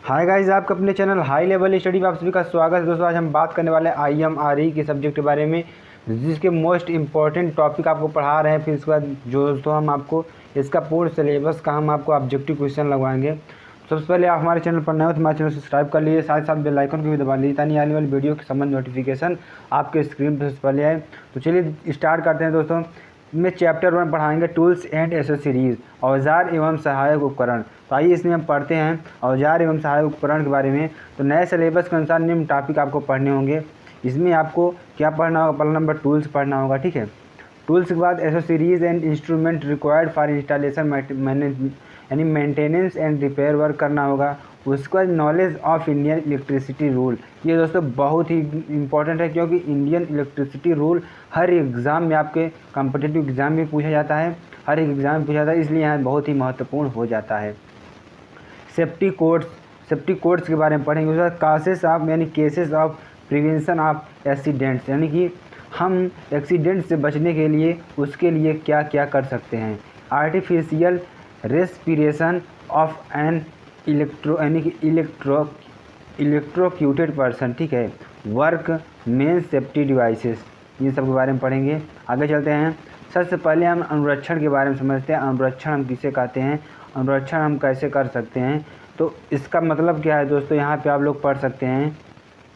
Hi guys, आपका अपने channel high level study में आप सभी का स्वागत है। दोस्तों आज हम बात करने वाले हैं IMRE के सब्जेक्ट के बारे में, जिसके मोस्ट इम्पॉर्टेंट टॉपिक आपको पढ़ा रहे हैं। फिर इसके बाद जो दोस्तों हम आपको इसका पूर्ण सिलेबस का हम आपको ऑब्जेक्टिव क्वेश्चन लगवाएंगे। सबसे पहले आप हमारे चैनल पर नए हो तो हमारे चैनल सब्सक्राइब कर लीजिए, साथ साथ बेल आइकन को भी दबा लीजिए ताकि आने वाली वीडियो के संबंध नोटिफिकेशन आपके स्क्रीन पर सबसे पहले आए। तो चलिए स्टार्ट करते हैं दोस्तों। में चैप्टर 1 पढ़ाएंगे टूल्स एंड एसेसरीज, औजार एवं सहायक उपकरण। तो आइए इसमें हम पढ़ते हैं औजार एवं सहायक उपकरण के बारे में। तो नए सिलेबस के अनुसार निम्न टॉपिक आपको पढ़ने होंगे। इसमें आपको क्या पढ़ना होगा? पहला नंबर टूल्स पढ़ना होगा, ठीक है। टूल्स के बाद accessories and instrument required for installation यानी मेंटेनेंस एंड रिपेयर वर्क करना होगा। उसके बाद knowledge of Indian electricity rule, ये दोस्तों बहुत ही इंपॉर्टेंट है क्योंकि इंडियन इलेक्ट्रिसिटी रूल हर एग्ज़ाम में आपके कॉम्पिटिटिव एग्ज़ाम में पूछा जाता है, हर एक एग्ज़ाम में पूछा जाता है, इसलिए यहाँ बहुत ही महत्वपूर्ण हो जाता है। सेफ्टी कोड्स के बारे में पढ़ेंगे। उसके बाद कासेस ऑफ यानी cases of prevention of accidents, यानी कि हम एक्सीडेंट से बचने के लिए उसके लिए क्या क्या कर सकते हैं। आर्टिफिशियल रेस्पिरेशन ऑफ एन यानी कि इलेक्ट्रोक्यूटेड पर्सन, ठीक है। वर्क मेन सेफ्टी डिवाइसेस, ये सब के बारे में पढ़ेंगे। आगे चलते हैं। सबसे पहले हम अनुरक्षण के बारे में समझते हैं। अनुरक्षण हम किसे कहते हैं, अनुरक्षण हम कैसे कर सकते हैं। तो इसका मतलब क्या है दोस्तों, यहाँ पे आप लोग पढ़ सकते हैं,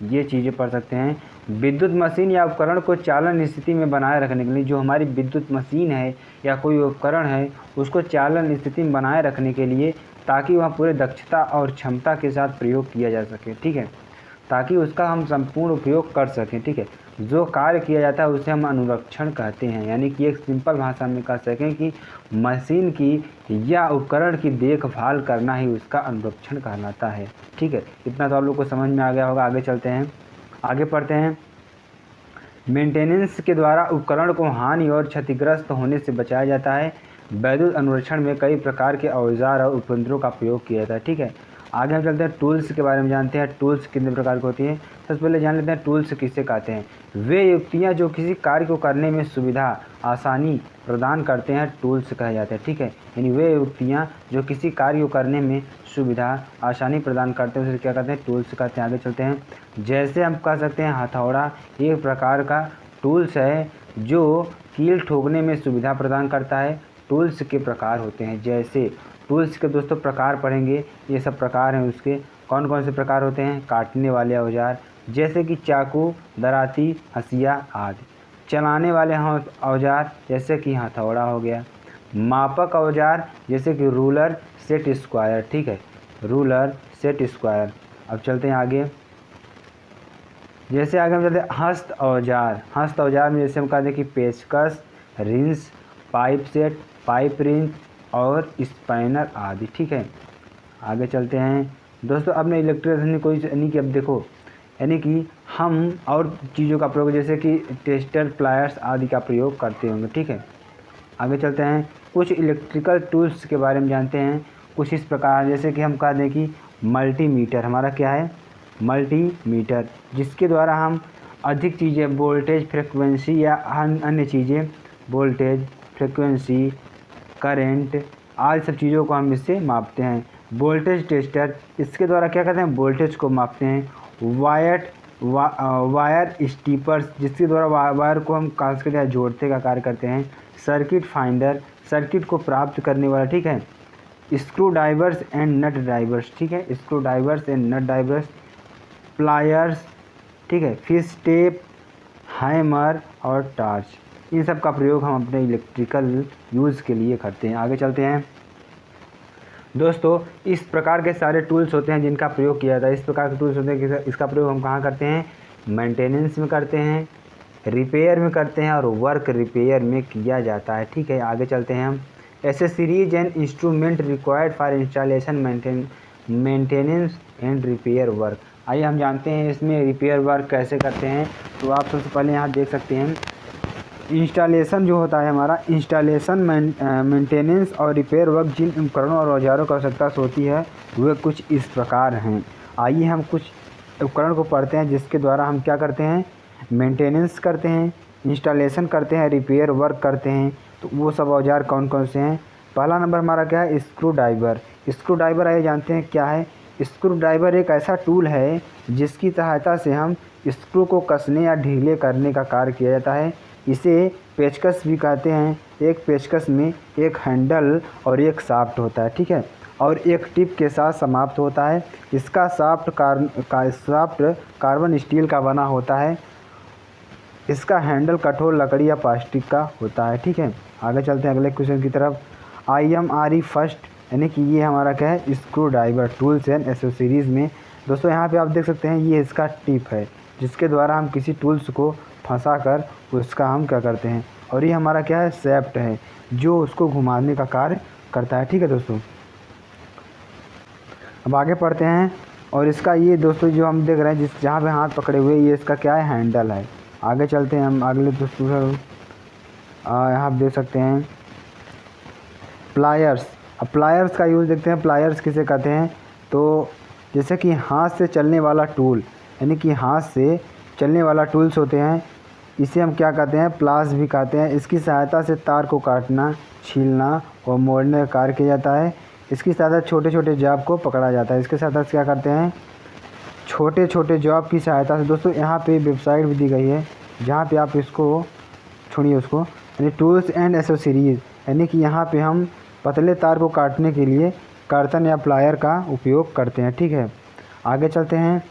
ये चीज़ें पढ़ सकते हैं। विद्युत मशीन या उपकरण को चालन स्थिति में बनाए रखने के लिए, जो हमारी विद्युत मशीन है या कोई उपकरण है उसको चालन स्थिति में बनाए रखने के लिए, ताकि वह पूरे दक्षता और क्षमता के साथ प्रयोग किया जा सके, ठीक है, ताकि उसका हम संपूर्ण उपयोग कर सकें, ठीक है। जो कार्य किया जाता है उसे हम अनुरक्षण कहते हैं। यानी कि एक सिंपल भाषा में कह सकें कि मशीन की या उपकरण की देखभाल करना ही उसका अनुरक्षण कहलाता है, ठीक है। इतना तो आप लोग को समझ में आ गया होगा। आगे चलते हैं, आगे पढ़ते हैं। मेंटेनेंस के द्वारा उपकरण को हानि और क्षतिग्रस्त होने से बचाया जाता है। वैद्युत अनुरक्षण में कई प्रकार के औजार और उपकरणों का प्रयोग किया जाता है, ठीक है। आगे हम चलते हैं, टूल्स के बारे में जानते हैं। टूल्स कितने प्रकार की होती है, सबसे पहले जान लेते हैं टूल्स किसे कहते हैं। वे युक्तियाँ जो किसी कार्य को करने में सुविधा आसानी प्रदान करते हैं टूल्स कहे जाते हैं, ठीक है। यानी वे युक्तियाँ जो किसी कार्य को करने में सुविधा आसानी प्रदान करते हैं उसे क्या कहते हैं, टूल्स कहते हैं। आगे चलते हैं। जैसे हम कह सकते हैं हथौड़ा एक प्रकार का टूल्स है जो कील ठोकने में सुविधा प्रदान करता है। टूल्स के प्रकार होते हैं, जैसे टूल्स के दोस्तों प्रकार पढ़ेंगे, ये सब प्रकार हैं उसके। कौन कौन से प्रकार होते हैं? काटने वाले औजार जैसे कि चाकू, दराती, हंसिया आदि। चलाने वाले औजार जैसे कि हथौड़ा हो गया। मापक औजार जैसे कि रूलर, सेट, स्क्वायर, ठीक है, रूलर, सेट, स्क्वायर। अब चलते हैं आगे। जैसे आगे हम चलते हैं हस्त औजार। हस्त औजार में जैसे हम कहते हैं कि पेचकस, wrench, pipe set, pipe wrench और स्पाइनर आदि, ठीक है। आगे चलते हैं दोस्तों। अब मैं इलेक्ट्रिसिटी कोई यानी कि अब देखो, यानी कि हम और चीज़ों का प्रयोग जैसे कि टेस्टर, प्लायर्स आदि का प्रयोग करते होंगे, ठीक है। आगे चलते हैं। कुछ इलेक्ट्रिकल टूल्स के बारे में जानते हैं। कुछ इस प्रकार, जैसे कि हम कह दें कि मल्टीमीटर हमारा क्या है, मल्टीमीटर, जिसके द्वारा हम अधिक चीज़ें वोल्टेज, फ्रिक्वेंसी या अन्य चीज़ें, वोल्टेज, फ्रिक्वेंसी, करेंट आदि सब चीज़ों को हम इससे मापते हैं। वोल्टेज टेस्टर, इसके द्वारा क्या करते हैं, वोल्टेज को मापते हैं। वायर स्टीपर्स, जिसके द्वारा वायर को हम खास करके जोड़ते का कार्य करते हैं। सर्किट फाइंडर, सर्किट को प्राप्त करने वाला, ठीक है। Screwdrivers and nut drivers, ठीक है, screwdrivers and nut drivers. Pliers, ठीक है, फिश टेप, हैमर और टार्च, इन सब का प्रयोग हम अपने इलेक्ट्रिकल यूज़ के लिए करते हैं। आगे चलते हैं दोस्तों। इस प्रकार के सारे टूल्स होते हैं जिनका प्रयोग किया जाता है। इस प्रकार के टूल्स होते हैं कि इसका प्रयोग हम कहाँ करते हैं, मेंटेनेंस में करते हैं, रिपेयर में करते हैं और वर्क रिपेयर में किया जाता है, ठीक है। आगे चलते हैं हम। Accessories and instrument required for installation, maintenance and repair work. आइए हम जानते हैं इसमें रिपेयर वर्क कैसे करते हैं। तो आप सबसे पहले यहाँ देख सकते हैं इंस्टॉलेशन जो होता है हमारा, इंस्टॉलेशन, मेंटेनेंस और रिपेयर वर्क जिन उपकरणों और औजारों की आवश्यकता होती है वे कुछ इस प्रकार हैं। आइए हम कुछ उपकरण को पढ़ते हैं जिसके द्वारा हम क्या करते हैं, मेंटेनेंस करते हैं, इंस्टॉलेशन करते हैं, रिपेयर वर्क करते हैं। तो वो सब औजार कौन कौन से हैं? पहला नंबर हमारा क्या है, स्क्रू ड्राइवर। स्क्रू ड्राइवर आइए जानते हैं क्या है। स्क्रू ड्राइवर एक ऐसा टूल है जिसकी सहायता से हम स्क्रू को कसने या ढीले करने का कार्य किया जाता है। इसे पेचकस भी कहते हैं। एक पेचकस में एक हैंडल और एक शाफ्ट होता है, ठीक है, और एक टिप के साथ समाप्त होता है। इसका शाफ्ट कार्बन स्टील का बना होता है। इसका हैंडल कठोर लकड़ी या प्लास्टिक का होता है, ठीक है। आगे चलते हैं अगले क्वेश्चन की तरफ। IMRE फर्स्ट यानी कि ये हमारा क्या है, screw driver tools and accessories में दोस्तों यहाँ पे आप देख सकते हैं ये इसका टिप है जिसके द्वारा हम किसी टूल्स को फंसा कर उसका हम क्या करते हैं, और ये हमारा क्या है, शेफ्ट है जो उसको घुमाने का कार्य करता है, ठीक है दोस्तों। अब आगे पढ़ते हैं और इसका ये दोस्तों जो हम देख रहे हैं जहाँ पे हाथ पकड़े हुए, ये इसका क्या है, हैंडल है। आगे चलते हैं हम अगले दोस्तों, यहाँ आप देख सकते हैं प्लायर्स। अब प्लायर्स का यूज़ देखते हैं। प्लायर्स किसे कहते हैं, तो जैसे कि हाथ से चलने वाला टूल, यानी कि हाथ से चलने वाला टूल्स होते हैं, इसे हम क्या कहते हैं, प्लास भी कहते हैं। इसकी सहायता से तार को काटना, छीलना और मोड़ने का कार्य किया जाता है। इसकी सहायता छोटे छोटे जॉब को पकड़ा जाता है। इसके सहायता से क्या करते हैं, छोटे छोटे जॉब की सहायता से दोस्तों यहाँ पे वेबसाइट भी दी गई है जहाँ पे आप इसको छोड़िए उसको, यानी टूल्स एंड एसेसरीज़, यानी कि यहाँ पे हम पतले तार को काटने के लिए कर्तन या प्लायर का उपयोग करते हैं, ठीक है। आगे चलते हैं,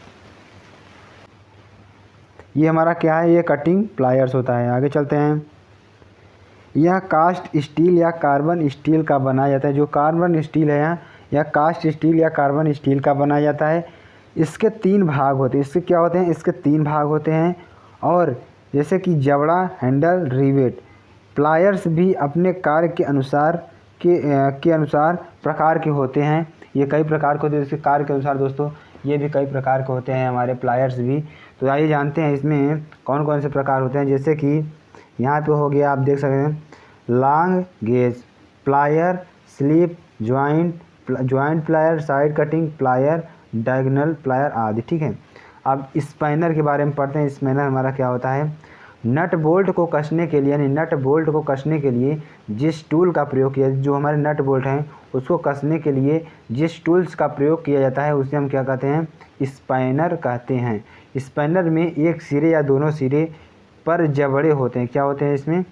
ये हमारा क्या है, ये कटिंग प्लायर्स होता है। आगे चलते हैं, यह कास्ट स्टील या कार्बन स्टील का बनाया जाता है। जो कार्बन स्टील है यहाँ, यह कास्ट स्टील या कार्बन स्टील का बनाया जाता है। इसके 3 भाग होते हैं। इसके क्या होते हैं, इसके 3 भाग होते हैं। और जैसे कि जबड़ा, हैंडल, रिवेट। प्लायर्स भी अपने कार्य के अनुसार प्रकार के होते हैं। ये कई प्रकार के होते हैं। इसके कार्य के अनुसार दोस्तों ये भी कई प्रकार के होते हैं हमारे प्लायर्स भी। तो आइए जानते हैं इसमें कौन कौन से प्रकार होते हैं। जैसे कि यहाँ पे हो गया, आप देख सकते हैं long gauge plier, slip joint plier, side cutting plier, diagonal plier आदि, ठीक है। अब स्पाइनर के बारे में पढ़ते हैं। स्पाइनर हमारा क्या होता है, नट बोल्ट को कसने के लिए, यानी नट बोल्ट को कसने के लिए जिस टूल का प्रयोग किया, जो हमारे नट बोल्ट हैं उसको कसने के लिए जिस टूल्स का प्रयोग किया जाता है उसे हम क्या कहते हैं, स्पाइनर कहते हैं। स्पाइनर में एक सिरे या दोनों सिरे पर जबड़े होते हैं। क्या होते हैं, इसमें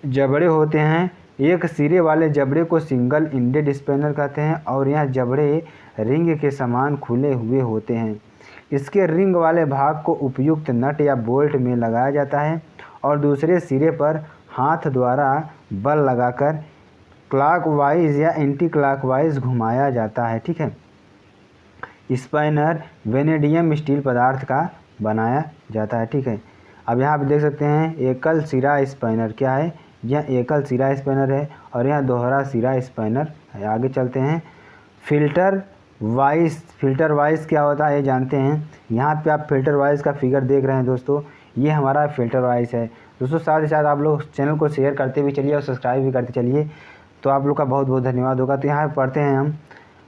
जबड़े होते हैं। एक सिरे वाले जबड़े को सिंगल इंडेड स्पाइनर कहते हैं और यह जबड़े रिंग के समान खुले हुए होते हैं। इसके रिंग वाले भाग को उपयुक्त नट या बोल्ट में लगाया जाता है और दूसरे सिरे पर हाथ द्वारा बल लगाकर क्लॉकवाइज या एंटी क्लॉकवाइज घुमाया जाता है, ठीक है। स्पाइनर वेनेडियम स्टील पदार्थ का बनाया जाता है, ठीक है। अब यहाँ पे देख सकते हैं एकल सिरा स्पाइनर क्या है, यह एकल सिरा स्पाइनर है और यह दोहरा सिरा स्पाइनर है। आगे चलते हैं, फिल्टर वाइज क्या होता है ये जानते हैं। यहाँ पे आप फिल्टर वाइज का फिगर देख रहे हैं दोस्तों, ये हमारा फिल्टर वाइज है दोस्तों। साथ ही साथ आप लोग चैनल को शेयर करते भी चलिए और सब्सक्राइब भी करते चलिए, तो आप लोग का बहुत बहुत धन्यवाद होगा। तो यहाँ पे पढ़ते हैं हम,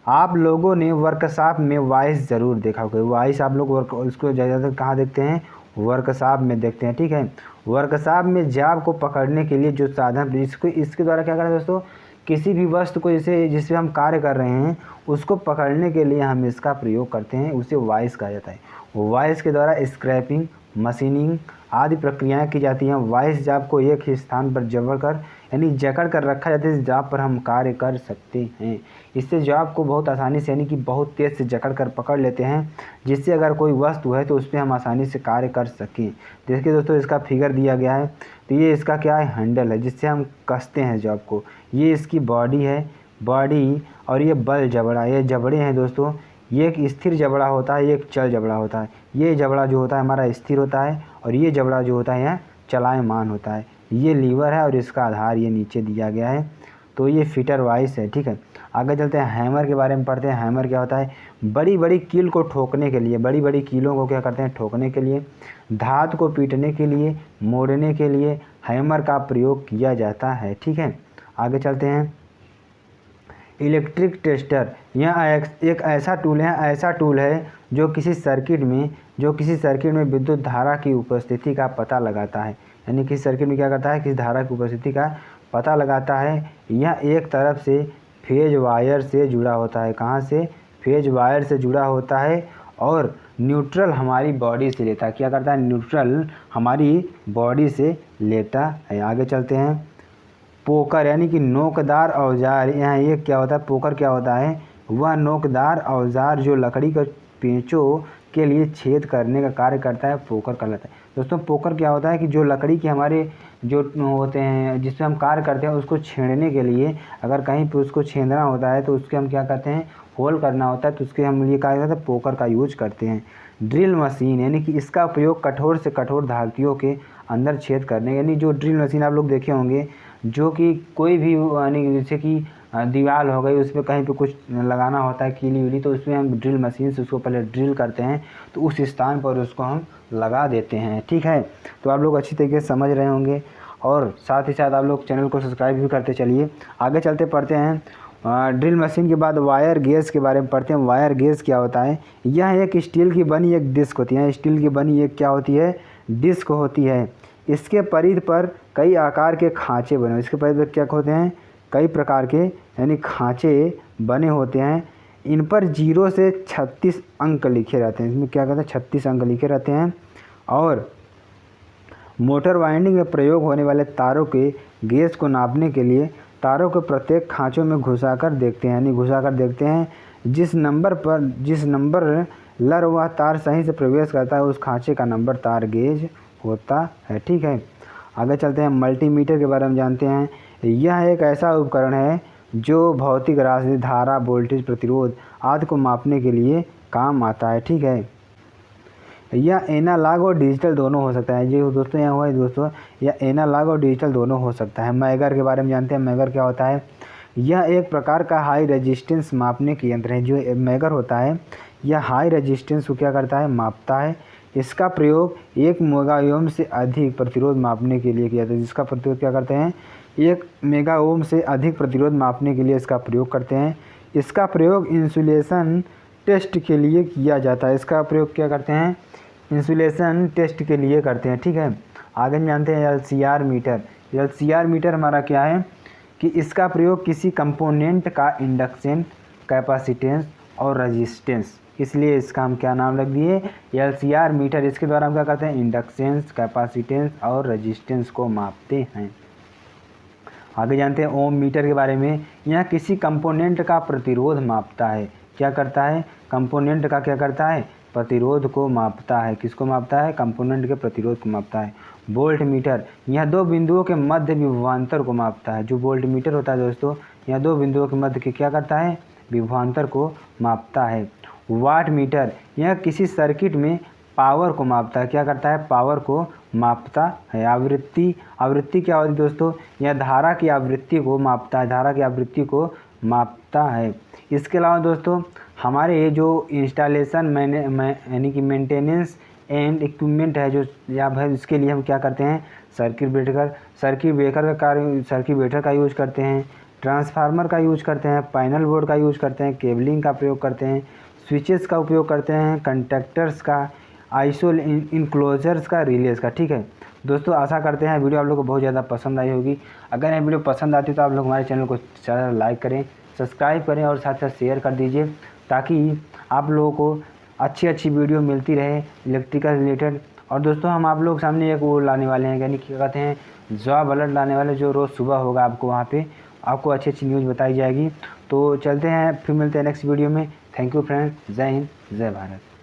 आप लोगों ने वर्कशॉप में वाइस ज़रूर देखा होगा। वाइस आप लोग उसको ज़्यादातर कहाँ देखते हैं, वर्कशॉप में देखते हैं, ठीक है। वर्कशॉप में जॉब को पकड़ने के लिए जो साधन, इसके द्वारा क्या करें दोस्तों, किसी भी वस्तु को जिस पे हम कार्य कर रहे हैं उसको पकड़ने के लिए हम इसका प्रयोग करते हैं, उसे वाइस कहा जाता है। वाइस के द्वारा स्क्रैपिंग, मशीनिंग आदि प्रक्रियाएं की जाती हैं। वाइस जॉब को एक ही स्थान पर जकड़ कर रखा जाता है, इस जॉब पर हम कार्य कर सकते हैं। इससे जॉब को बहुत आसानी से, यानी कि बहुत तेज़ से जकड़ कर पकड़ लेते हैं, जिससे अगर कोई वस्तु है तो उस पर हम आसानी से कार्य कर सकें। देखिए दोस्तों इसका फिगर दिया गया है, तो ये इसका क्या है, हैंडल है जिससे हम कसते हैं जॉब को। ये इसकी बॉडी है, और ये बल जबड़ा, ये जबड़े हैं दोस्तों। ये एक स्थिर जबड़ा होता है, ये एक चल जबड़ा होता है। ये जबड़ा जो होता है हमारा स्थिर होता है और ये जबड़ा जो होता है यह चलायमान होता है। ये लीवर है और इसका आधार ये नीचे दिया गया है। तो ये फिटर वाइस है, ठीक है। आगे चलते हैं, हैमर के बारे में पढ़ते हैं। हैमर क्या होता है, बड़ी बड़ी कील को ठोकने के लिए, बड़ी बड़ी कीलों को क्या करते हैं, ठोकने के लिए, धातु को पीटने के लिए, मोड़ने के लिए हैमर का प्रयोग किया जाता है, ठीक है। आगे चलते हैं, इलेक्ट्रिक टेस्टर, यह एक ऐसा टूल है जो किसी सर्किट में विद्युत धारा की उपस्थिति का पता लगाता है। यानी किसी सर्किट में क्या करता है, किसी धारा की उपस्थिति का पता लगाता है। यह एक तरफ से फेज वायर से जुड़ा होता है। कहाँ से, फेज वायर से जुड़ा होता है और न्यूट्रल हमारी बॉडी से लेता है। क्या करता है? न्यूट्रल हमारी बॉडी से लेता है। आगे चलते हैं। पोकर यानी कि नोकदार औजार। यहाँ ये क्या होता है? पोकर क्या होता है? वह नोकदार औजार जो लकड़ी के पेंचों के लिए छेद करने का कार्य करता है, पोकर कहलाता है। दोस्तों पोकर क्या होता है कि जो लकड़ी के हमारे जो होते हैं जिसमें हम कार्य करते हैं उसको छेड़ने के लिए, अगर कहीं पे उसको छेदना होता है तो उसके हम क्या करते हैं? होल करना होता है, तो उसके हम ये कार्य करते हैं पोकर का यूज करते हैं। ड्रिल मशीन यानी कि इसका उपयोग कठोर से कठोर धातुओं के अंदर छेद करने, यानी जो ड्रिल मशीन आप लोग देखे होंगे जो कि कोई भी यानी जैसे कि दीवार हो गई उसमें कहीं पे कुछ लगाना होता है कीली वीली, तो उसमें हम ड्रिल मशीन से उसको पहले ड्रिल करते हैं तो उस स्थान पर उसको हम लगा देते हैं। ठीक है, तो आप लोग अच्छी तरीके से समझ रहे होंगे और साथ ही साथ आप लोग चैनल को सब्सक्राइब भी करते चलिए। आगे चलते पढ़ते हैं। ड्रिल मशीन के बाद वायर गेज के बारे में पढ़ते हैं। वायर गेज क्या होता है? यह एक स्टील की बनी एक डिस्क होती है। स्टील की बनी एक क्या होती है? डिस्क होती है। इसके परिध पर कई आकार के खांचे बने, इसके परिध पर क्या होते हैं? कई प्रकार के यानी खांचे बने होते हैं। इन पर 0 से 36 अंक लिखे रहते हैं। इसमें क्या कहते हैं? 36 अंक लिखे रहते हैं। और मोटर वाइंडिंग में प्रयोग होने वाले तारों के गेज को नापने के लिए तारों को प्रत्येक खांचों में घुसाकर देखते हैं, यानी घुसाकर देखते हैं। जिस नंबर लर वह तार सही से प्रवेश करता है उस खांचे का नंबर तार गेज होता है। ठीक है, आगे चलते हैं। मल्टीमीटर के बारे में जानते हैं। यह एक ऐसा उपकरण है जो भौतिक राशि, धारा, वोल्टेज, प्रतिरोध आदि को मापने के लिए काम आता है। ठीक है, यह एनालॉग और डिजिटल दोनों हो सकता है। जो दोस्तों यहाँ हुआ है दोस्तों, यह एनालॉग और डिजिटल दोनों हो सकता है। मैगर के बारे में जानते हैं। मैगर क्या होता है? यह एक प्रकार का हाई रेजिस्टेंस मापने के यंत्र है। जो मैगर होता है यह हाई रेजिस्टेंस को क्या करता है? मापता है। इसका प्रयोग 1 मेगा ओम से अधिक प्रतिरोध मापने के लिए किया जाता है। जिसका प्रतिरोध क्या करते हैं? 1 मेगा ओम से अधिक प्रतिरोध मापने के लिए इसका प्रयोग करते हैं। इसका प्रयोग इंसुलेशन टेस्ट के लिए किया जाता है। इसका प्रयोग क्या करते हैं? इंसुलेशन टेस्ट के लिए करते हैं। ठीक है, आगे हम जानते हैं LCR मीटर। LCR मीटर हमारा क्या है कि इसका प्रयोग किसी कंपोनेंट का इंडक्शन, कैपेसिटेंस और रेजिस्टेंस, इसलिए इसका हम क्या नाम रख दिए? LCR meter. इसके द्वारा हम क्या करते हैं? इंडक्टेंस, कैपेसिटेंस और रेजिस्टेंस को मापते हैं। आगे जानते हैं ओम मीटर के बारे में। यह किसी कंपोनेंट का प्रतिरोध मापता है। क्या करता है? कंपोनेंट का क्या करता है? प्रतिरोध को मापता है। किसको मापता है? कंपोनेंट के प्रतिरोध को मापता है। वोल्ट मीटर, यह 2 बिंदुओं के मध्य विभवांतर को मापता है। जो वोल्ट मीटर होता है दोस्तों, यह 2 बिंदुओं के मध्य के क्या करता है? विभवांतर को मापता है। वाट मीटर, यह किसी सर्किट में पावर को मापता है। क्या करता है? पावर को मापता है। आवृत्ति क्या होती है दोस्तों? यह धारा की आवृत्ति को मापता है। धारा की आवृत्ति को मापता है। इसके अलावा दोस्तों हमारे जो इंस्टॉलेशन यानी कि मेंटेनेंस एंड इक्विपमेंट है जो या भाई इसके लिए हम क्या करते हैं? सर्किट ब्रेकर का यूज करते हैं, ट्रांसफार्मर का यूज करते हैं, पैनल बोर्ड का यूज करते हैं, केबलिंग का प्रयोग करते हैं, स्विचेस का उपयोग करते हैं, कंडक्टर्स का, आइसोल इनक्लोजर्स का, रिलेज का। ठीक है दोस्तों, आशा करते हैं वीडियो आप लोगों को बहुत ज़्यादा पसंद आई होगी। अगर ये वीडियो पसंद आती है तो आप लोग हमारे चैनल को ज़्यादा लाइक करें, सब्सक्राइब करें और साथ साथ शेयर कर दीजिए ताकि आप लोगों को अच्छी वीडियो मिलती रहे इलेक्ट्रिकल रिलेटेड। और दोस्तों हम आप लोग सामने एक वो लाने वाले हैं, यानी क्या कहते हैं, जॉब अलर्ट लाने वाले, जो रोज़ सुबह होगा आपको वहाँ पे आपको अच्छी न्यूज़ बताई जाएगी। तो चलते हैं, फिर मिलते हैं नेक्स्ट वीडियो में। थैंक यू फ्रेंड्स, जय हिंद, जय भारत।